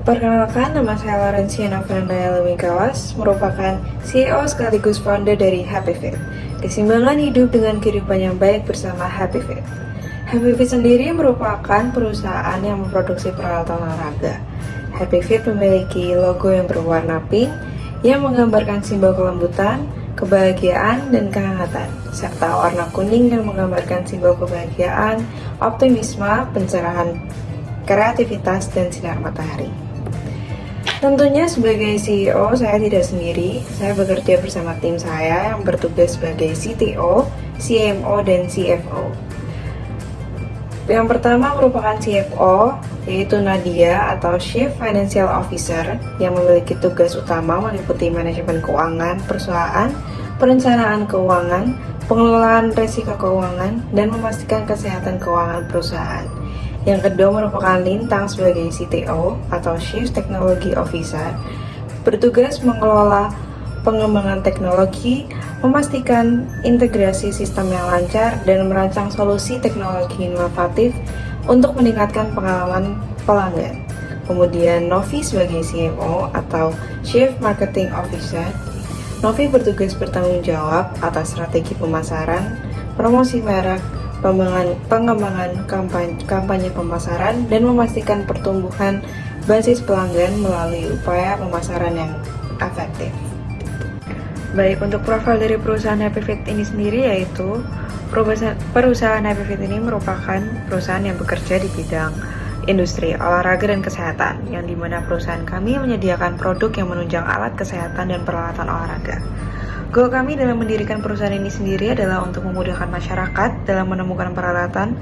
Perkenalkan, nama saya Laurencia Nafrandaya Lumikawas, merupakan CEO sekaligus founder dari Happy Fit. Keseimbangan hidup dengan kehidupan yang baik bersama Happy Fit. Happy Fit sendiri merupakan perusahaan yang memproduksi peralatan olahraga. Happy Fit memiliki logo yang berwarna pink yang menggambarkan simbol kelembutan, kebahagiaan, dan kehangatan, serta warna kuning yang menggambarkan simbol kebahagiaan, optimisme, pencerahan, kreativitas, dan sinar matahari. Tentunya sebagai CEO, saya tidak sendiri. Saya bekerja bersama tim saya yang bertugas sebagai CTO, CMO, dan CFO. Yang pertama merupakan CFO, yaitu Nadia atau Chief Financial Officer, yang memiliki tugas utama meliputi manajemen keuangan perusahaan, perencanaan keuangan, pengelolaan risiko keuangan, dan memastikan kesehatan keuangan perusahaan. Yang kedua merupakan Lintang sebagai CTO atau Chief Technology Officer, bertugas mengelola pengembangan teknologi, memastikan integrasi sistem yang lancar, dan merancang solusi teknologi inovatif untuk meningkatkan pengalaman pelanggan. Kemudian Novi sebagai CMO atau Chief Marketing Officer. Novi bertugas bertanggung jawab atas strategi pemasaran, promosi merek, pengembangan kampanye pemasaran, dan memastikan pertumbuhan basis pelanggan melalui upaya pemasaran yang efektif. Baik, untuk profil dari perusahaan Happy Fit ini sendiri yaitu perusahaan Happy Fit ini merupakan perusahaan yang bekerja di bidang industri olahraga dan kesehatan, yang dimana perusahaan kami menyediakan produk yang menunjang alat kesehatan dan peralatan olahraga. Goal kami dalam mendirikan perusahaan ini sendiri adalah untuk memudahkan masyarakat dalam menemukan peralatan,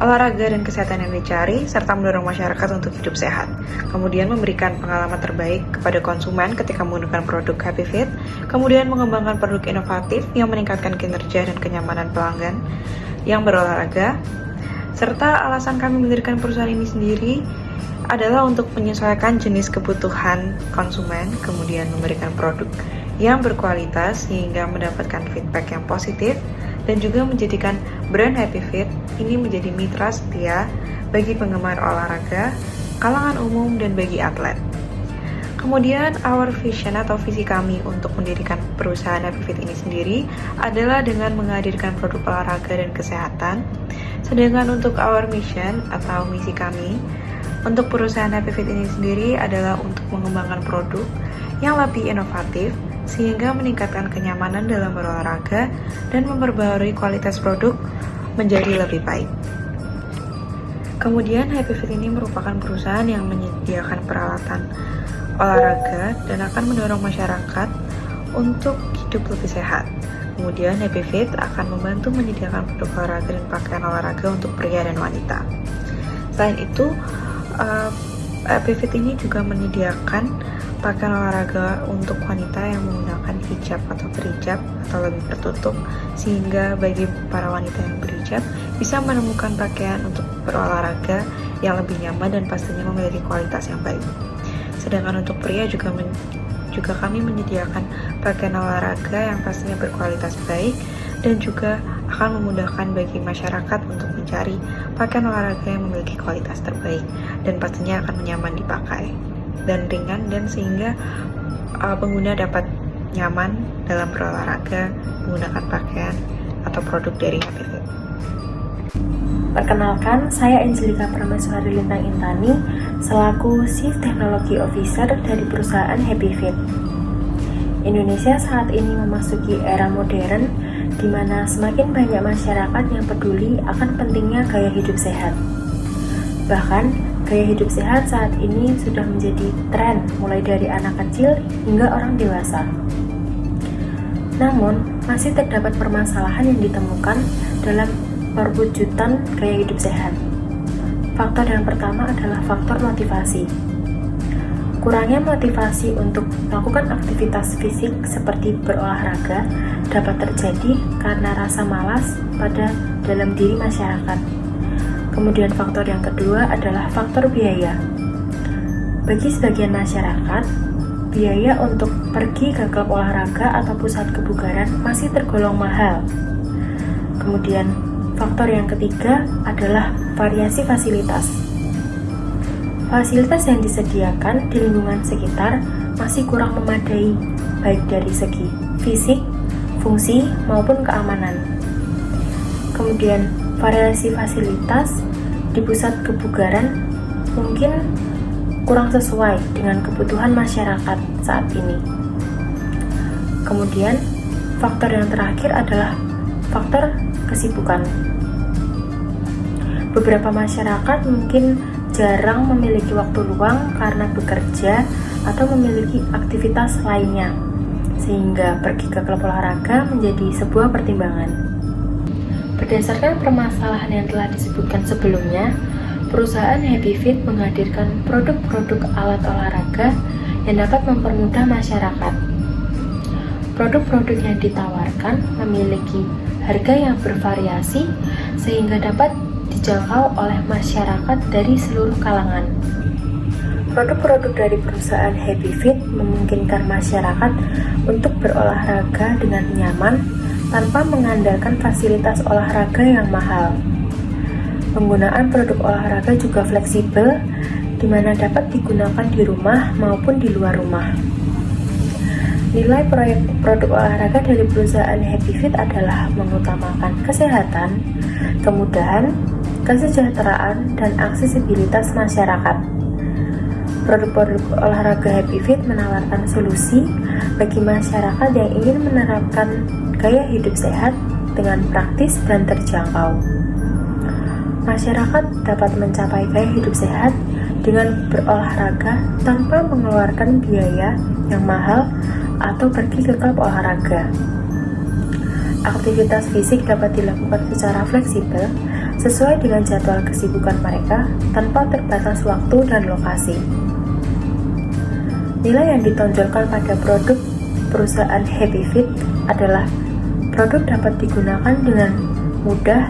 olahraga, dan kesehatan yang dicari, serta mendorong masyarakat untuk hidup sehat. Kemudian memberikan pengalaman terbaik kepada konsumen ketika menggunakan produk Happy Fit, kemudian mengembangkan produk inovatif yang meningkatkan kinerja dan kenyamanan pelanggan yang berolahraga, serta alasan kami mendirikan perusahaan ini sendiri adalah untuk menyesuaikan jenis kebutuhan konsumen, kemudian memberikan produk yang berkualitas sehingga mendapatkan feedback yang positif, dan juga menjadikan brand Happy Fit ini menjadi mitra setia bagi penggemar olahraga, kalangan umum, dan bagi atlet. Kemudian our vision atau visi kami untuk mendirikan perusahaan Happy Fit ini sendiri adalah dengan menghadirkan produk olahraga dan kesehatan. Sedangkan untuk our mission atau misi kami untuk perusahaan Happy Fit ini sendiri adalah untuk mengembangkan produk yang lebih inovatif sehingga meningkatkan kenyamanan dalam berolahraga dan memperbaharui kualitas produk menjadi lebih baik. Kemudian Happy Fit ini merupakan perusahaan yang menyediakan peralatan olahraga dan akan mendorong masyarakat untuk hidup lebih sehat. Kemudian Happy Fit akan membantu menyediakan produk olahraga dan pakaian olahraga untuk pria dan wanita. Selain itu, Happy Fit ini juga menyediakan pakaian olahraga untuk wanita yang menggunakan hijab atau berhijab atau lebih tertutup, sehingga bagi para wanita yang berhijab bisa menemukan pakaian untuk berolahraga yang lebih nyaman dan pastinya memiliki kualitas yang baik. Sedangkan untuk pria juga kami menyediakan pakaian olahraga yang pastinya berkualitas baik dan juga akan memudahkan bagi masyarakat untuk mencari pakaian olahraga yang memiliki kualitas terbaik dan pastinya akan nyaman dipakai dan ringan, dan sehingga pengguna dapat nyaman dalam berolahraga menggunakan pakaian atau produk dari Happy Fit. Perkenalkan, saya Angelika Permaiswari Lintang Intani selaku Chief Technology Officer dari perusahaan Happy Fit. Indonesia saat ini memasuki era modern di mana semakin banyak masyarakat yang peduli akan pentingnya gaya hidup sehat. Bahkan, gaya hidup sehat saat ini sudah menjadi tren mulai dari anak kecil hingga orang dewasa. Namun, masih terdapat permasalahan yang ditemukan dalam perwujudan gaya hidup sehat. Faktor yang pertama adalah faktor motivasi. Kurangnya motivasi untuk melakukan aktivitas fisik seperti berolahraga dapat terjadi karena rasa malas pada dalam diri masyarakat. Kemudian faktor yang kedua adalah faktor biaya. Bagi sebagian masyarakat, biaya untuk pergi ke klub olahraga atau pusat kebugaran masih tergolong mahal. Kemudian faktor yang ketiga adalah variasi fasilitas. fasilitas yang disediakan di lingkungan sekitar masih kurang memadai, baik dari segi fisik, fungsi, maupun keamanan. Kemudian, variasi fasilitas di pusat kebugaran mungkin kurang sesuai dengan kebutuhan masyarakat saat ini. Kemudian, faktor yang terakhir adalah faktor kesibukan. Beberapa masyarakat mungkin jarang memiliki waktu luang karena bekerja atau memiliki aktivitas lainnya, sehingga pergi ke klub olahraga menjadi sebuah pertimbangan. Berdasarkan permasalahan yang telah disebutkan sebelumnya, perusahaan Happy Fit menghadirkan produk-produk alat olahraga yang dapat mempermudah masyarakat. Produk-produk yang ditawarkan memiliki harga yang bervariasi sehingga dapat dijangkau oleh masyarakat dari seluruh kalangan. Produk-produk dari perusahaan Happy Fit memungkinkan masyarakat untuk berolahraga dengan nyaman tanpa mengandalkan fasilitas olahraga yang mahal. Penggunaan produk olahraga juga fleksibel, di mana dapat digunakan di rumah maupun di luar rumah. Nilai proyek produk olahraga dari perusahaan Happy Fit adalah mengutamakan kesehatan, kemudahan, kesejahteraan, dan aksesibilitas masyarakat. Produk-produk olahraga Happy Fit menawarkan solusi bagi masyarakat yang ingin menerapkan gaya hidup sehat dengan praktis dan terjangkau. Masyarakat dapat mencapai gaya hidup sehat dengan berolahraga tanpa mengeluarkan biaya yang mahal atau pergi ke klub olahraga. Aktivitas fisik dapat dilakukan secara fleksibel sesuai dengan jadwal kesibukan mereka tanpa terbatas waktu dan lokasi. Nilai yang ditonjolkan pada produk perusahaan Happy Fit adalah produk dapat digunakan dengan mudah,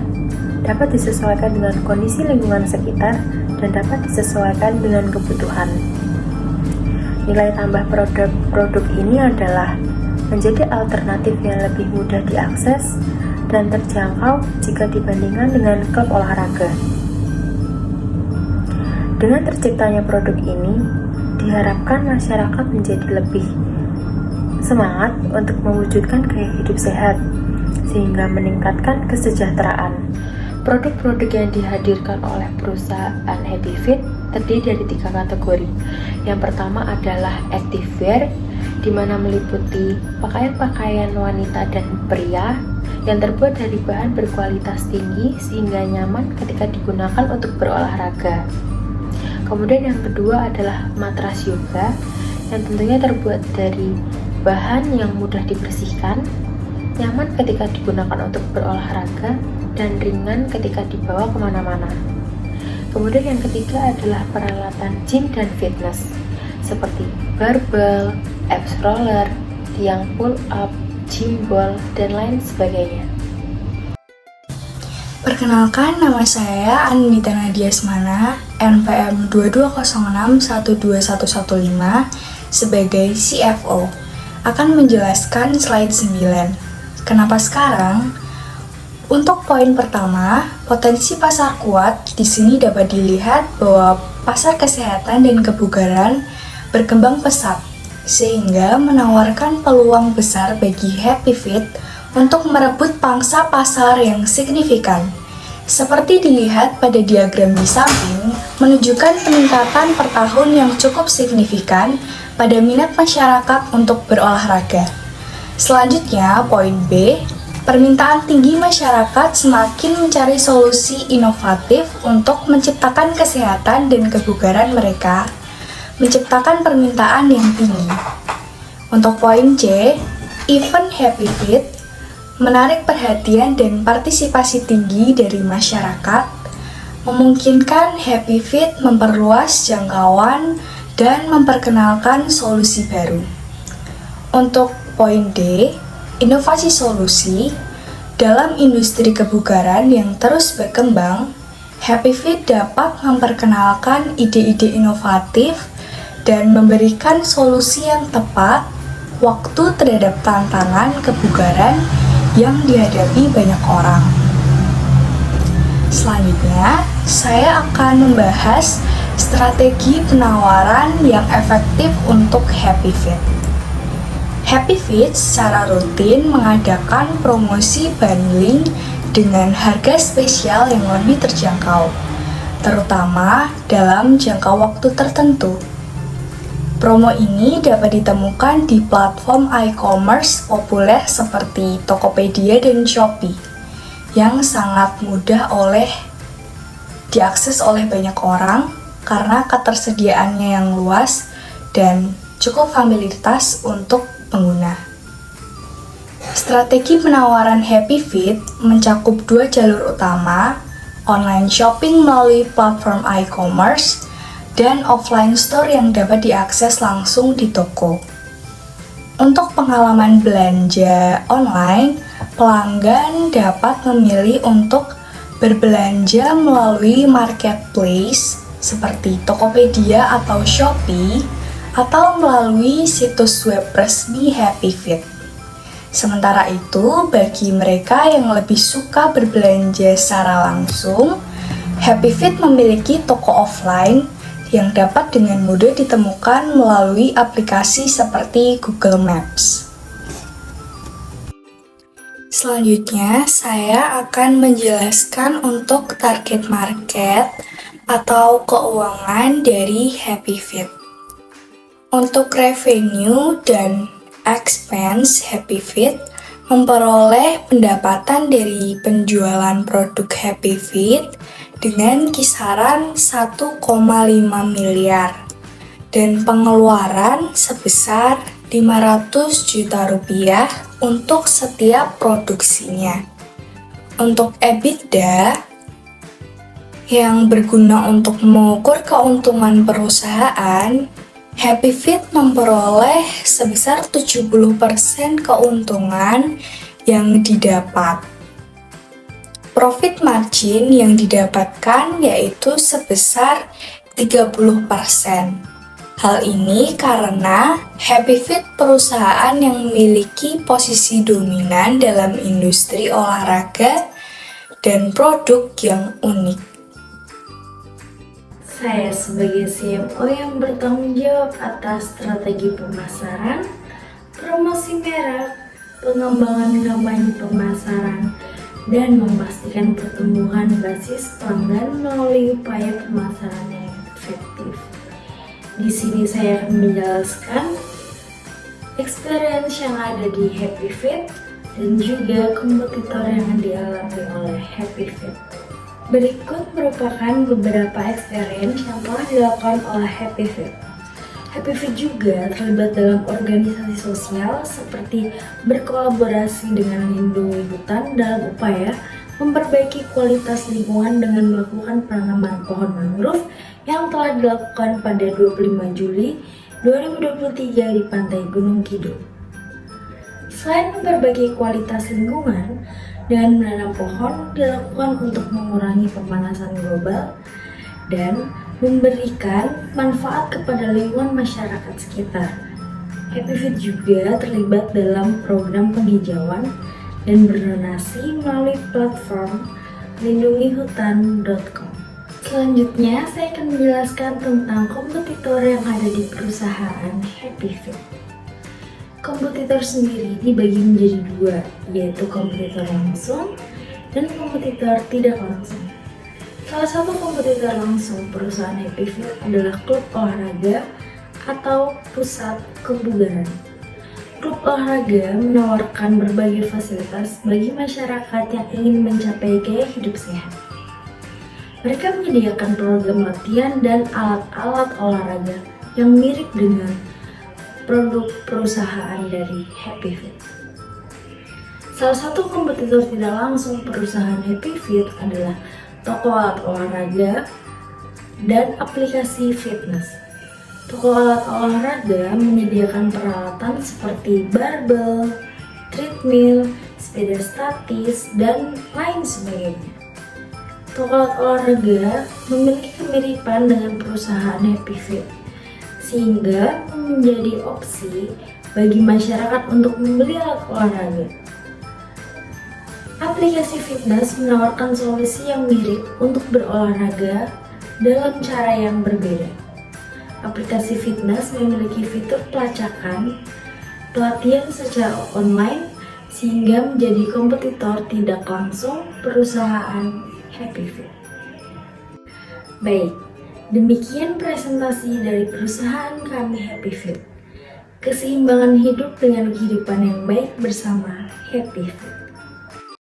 dapat disesuaikan dengan kondisi lingkungan sekitar, dan dapat disesuaikan dengan kebutuhan. Nilai tambah produk ini adalah menjadi alternatif yang lebih mudah diakses dan terjangkau jika dibandingkan dengan klub olahraga. Dengan terciptanya produk ini, diharapkan masyarakat menjadi lebih semangat untuk mewujudkan gaya hidup sehat, sehingga meningkatkan kesejahteraan. Produk-produk yang dihadirkan oleh perusahaan Happy Fit terdiri dari 3 kategori. Yang pertama adalah activewear, di mana meliputi pakaian-pakaian wanita dan pria yang terbuat dari bahan berkualitas tinggi sehingga nyaman ketika digunakan untuk berolahraga. Kemudian yang kedua adalah matras yoga yang tentunya terbuat dari bahan yang mudah dibersihkan, nyaman ketika digunakan untuk berolahraga, dan ringan ketika dibawa kemana-mana. Kemudian yang ketiga adalah peralatan gym dan fitness seperti barbel, abs roller, tiang pull up, gym ball, dan lain sebagainya. Perkenalkan, nama saya Anindita Nadiasmana, NPM 2206-12115 sebagai CFO. Akan menjelaskan slide 9. Kenapa sekarang? Untuk poin pertama, potensi pasar kuat di sini dapat dilihat bahwa pasar kesehatan dan kebugaran berkembang pesat, sehingga menawarkan peluang besar bagi Happy Fit untuk merebut pangsa pasar yang signifikan. Seperti dilihat pada diagram di samping, menunjukkan peningkatan per tahun yang cukup signifikan pada minat masyarakat untuk berolahraga. Selanjutnya, poin B, permintaan tinggi masyarakat semakin mencari solusi inovatif untuk menciptakan kesehatan dan kebugaran mereka, menciptakan permintaan yang tinggi. Untuk poin C, event Happy Fit menarik perhatian dan partisipasi tinggi dari masyarakat, memungkinkan Happy Fit memperluas jangkauan dan memperkenalkan solusi baru. Untuk poin D, inovasi solusi dalam industri kebugaran yang terus berkembang, Happy Fit dapat memperkenalkan ide-ide inovatif dan memberikan solusi yang tepat waktu terhadap tantangan kebugaran yang dihadapi banyak orang. Selanjutnya, saya akan membahas Strategi penawaran yang efektif untuk Happy Fit. Happy Fit secara rutin mengadakan promosi bundling dengan harga spesial yang lebih terjangkau, terutama dalam jangka waktu tertentu. Promo ini dapat ditemukan di platform e-commerce populer seperti Tokopedia dan Shopee, yang sangat mudah diakses oleh banyak orang karena ketersediaannya yang luas dan cukup familiaritas untuk pengguna. Strategi penawaran Happy Fit mencakup dua jalur utama, online shopping melalui platform e-commerce dan offline store yang dapat diakses langsung di toko. Untuk pengalaman belanja online, pelanggan dapat memilih untuk berbelanja melalui marketplace seperti Tokopedia atau Shopee, atau melalui situs web resmi Happy Fit. Sementara itu, bagi mereka yang lebih suka berbelanja secara langsung, Happy Fit memiliki toko offline yang dapat dengan mudah ditemukan melalui aplikasi seperti Google Maps. Selanjutnya, saya akan menjelaskan untuk target market atau keuangan dari Happy Fit. Untuk revenue dan expense, Happy Fit memperoleh pendapatan dari penjualan produk Happy Fit dengan kisaran 1,5 miliar dan pengeluaran sebesar 500 juta rupiah untuk setiap produksinya. Untuk EBITDA yang berguna untuk mengukur keuntungan perusahaan, Happy Fit memperoleh sebesar 70% keuntungan yang didapat. Profit margin yang didapatkan yaitu sebesar 30%. Hal ini karena Happy Fit perusahaan yang memiliki posisi dominan dalam industri olahraga dan produk yang unik. Saya sebagai CMO yang bertanggung jawab atas strategi pemasaran, promosi merek, pengembangan kampanye pemasaran, dan memastikan pertumbuhan basis pelanggan melalui upaya pemasaran yang efektif. Di sini saya akan menjelaskan experience yang ada di Happy Fit dan juga kompetitor yang dialami oleh Happy Fit. Berikut merupakan beberapa experience yang telah dilakukan oleh Happy Fit. Happy Fit juga terlibat dalam organisasi sosial seperti berkolaborasi dengan Lindungi Hutan dalam upaya memperbaiki kualitas lingkungan dengan melakukan penanaman pohon mangrove yang telah dilakukan pada 25 Juli 2023 di Pantai Gunung Kidul. Selain memperbaiki kualitas lingkungan, dengan menanam pohon dilakukan untuk mengurangi pemanasan global dan memberikan manfaat kepada lingkungan masyarakat sekitar. Happy Fit juga terlibat dalam program penghijauan dan berdonasi melalui platform lindungihutan.com. Selanjutnya, saya akan menjelaskan tentang kompetitor yang ada di perusahaan Happy Fit. Kompetitor sendiri dibagi menjadi dua, yaitu kompetitor langsung dan kompetitor tidak langsung. Salah satu kompetitor langsung perusahaan Happy Fit adalah klub olahraga atau pusat kebugaran. Klub olahraga menawarkan berbagai fasilitas bagi masyarakat yang ingin mencapai gaya hidup sehat. Mereka menyediakan program latihan dan alat-alat olahraga yang mirip dengan produk perusahaan dari Happy Fit. Salah satu kompetitor tidak langsung perusahaan Happy Fit adalah toko alat olahraga dan aplikasi fitness. Toko alat olahraga menyediakan peralatan seperti barbel, treadmill, sepeda statis, dan lain sebagainya. Toko alat olahraga memiliki kemiripan dengan perusahaan Happy Fit, sehingga menjadi opsi bagi masyarakat untuk membeli alat olahraga. Aplikasi fitness menawarkan solusi yang mirip untuk berolahraga dalam cara yang berbeda. Aplikasi fitness memiliki fitur pelacakan, pelatihan secara online, sehingga menjadi kompetitor tidak langsung perusahaan Happy Fit. Baik, demikian presentasi dari perusahaan kami Happy Fit. Keseimbangan hidup dengan kehidupan yang baik bersama Happy Fit.